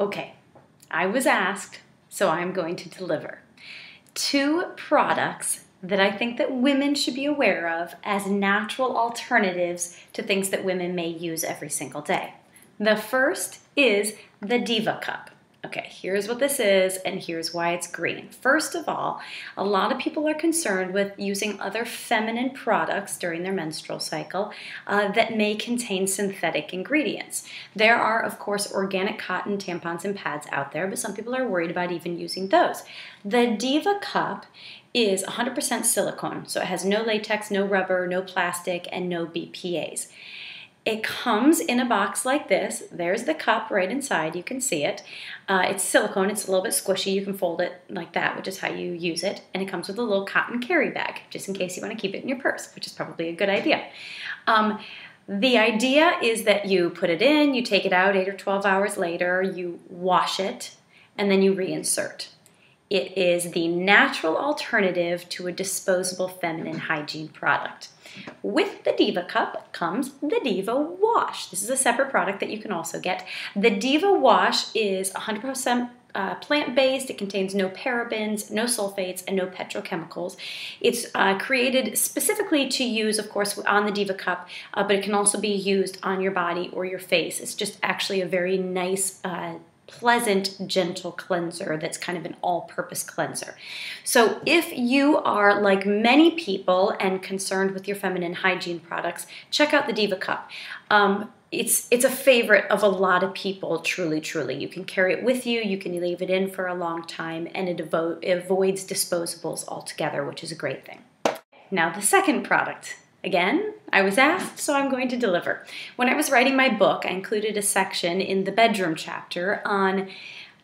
Okay, I was asked, so I'm going to deliver. 2 products that I think that women should be aware of as natural alternatives to things that women may use every single day. The first is the Diva Cup. Okay, here's what this is and here's why it's green. First of all, a lot of people are concerned with using other feminine products during their menstrual cycle that may contain synthetic ingredients. There are, of course, organic cotton tampons and pads out there, but some people are worried about even using those. The Diva Cup is 100% silicone, so it has no latex, no rubber, no plastic, and no BPAs. It comes in a box like this. There's the cup right inside. You can see it. It's silicone. It's a little bit squishy. You can fold it like that, which is how you use it. And it comes with a little cotton carry bag, just in case you want to keep it in your purse, which is probably a good idea. The idea is that you put it in, you take it out 8 or 12 hours later, you wash it, and then you reinsert. It is the natural alternative to a disposable feminine hygiene product. With the Diva Cup comes the Diva Wash. This is a separate product that you can also get. The Diva Wash is 100% plant-based. It contains no parabens, no sulfates, and no petrochemicals. It's created specifically to use, of course, on the Diva Cup, but it can also be used on your body or your face. It's just actually a very nice pleasant, gentle cleanser that's kind of an all-purpose cleanser. So if you are like many people and concerned with your feminine hygiene products, check out the Diva Cup. It's a favorite of a lot of people, truly, truly. You can carry it with you, you can leave it in for a long time, and it avoids disposables altogether, which is a great thing. Now the second product. Again, I was asked, so I'm going to deliver. When I was writing my book, I included a section in the bedroom chapter on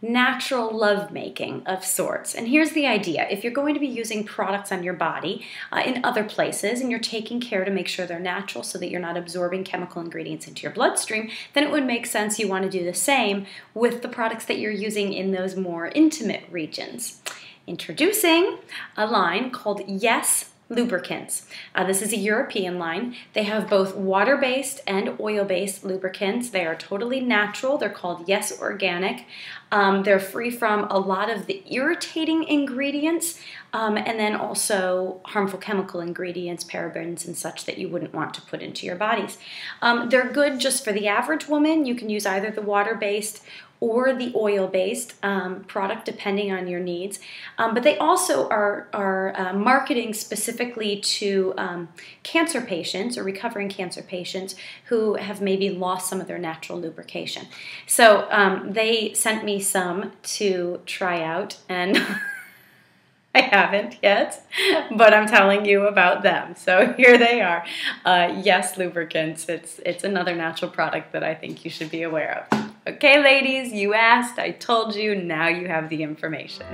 natural lovemaking of sorts. And here's the idea. If you're going to be using products on your body in other places and you're taking care to make sure they're natural so that you're not absorbing chemical ingredients into your bloodstream, then it would make sense you want to do the same with the products that you're using in those more intimate regions. Introducing a line called Yes Lubricants. This is a European line. They have both water-based and oil-based lubricants. They are totally natural. They're called Yes Organic. They're free from a lot of the irritating ingredients and then also harmful chemical ingredients, parabens and such that you wouldn't want to put into your bodies. They're good just for the average woman. You can use either the water-based or the oil-based product, depending on your needs. But they also are marketing specifically to cancer patients or recovering cancer patients who have maybe lost some of their natural lubrication. So they sent me some to try out, and I haven't yet, but I'm telling you about them. So here they are. Yes Lubricants. It's another natural product that I think you should be aware of. Okay, ladies, you asked, I told you, now you have the information.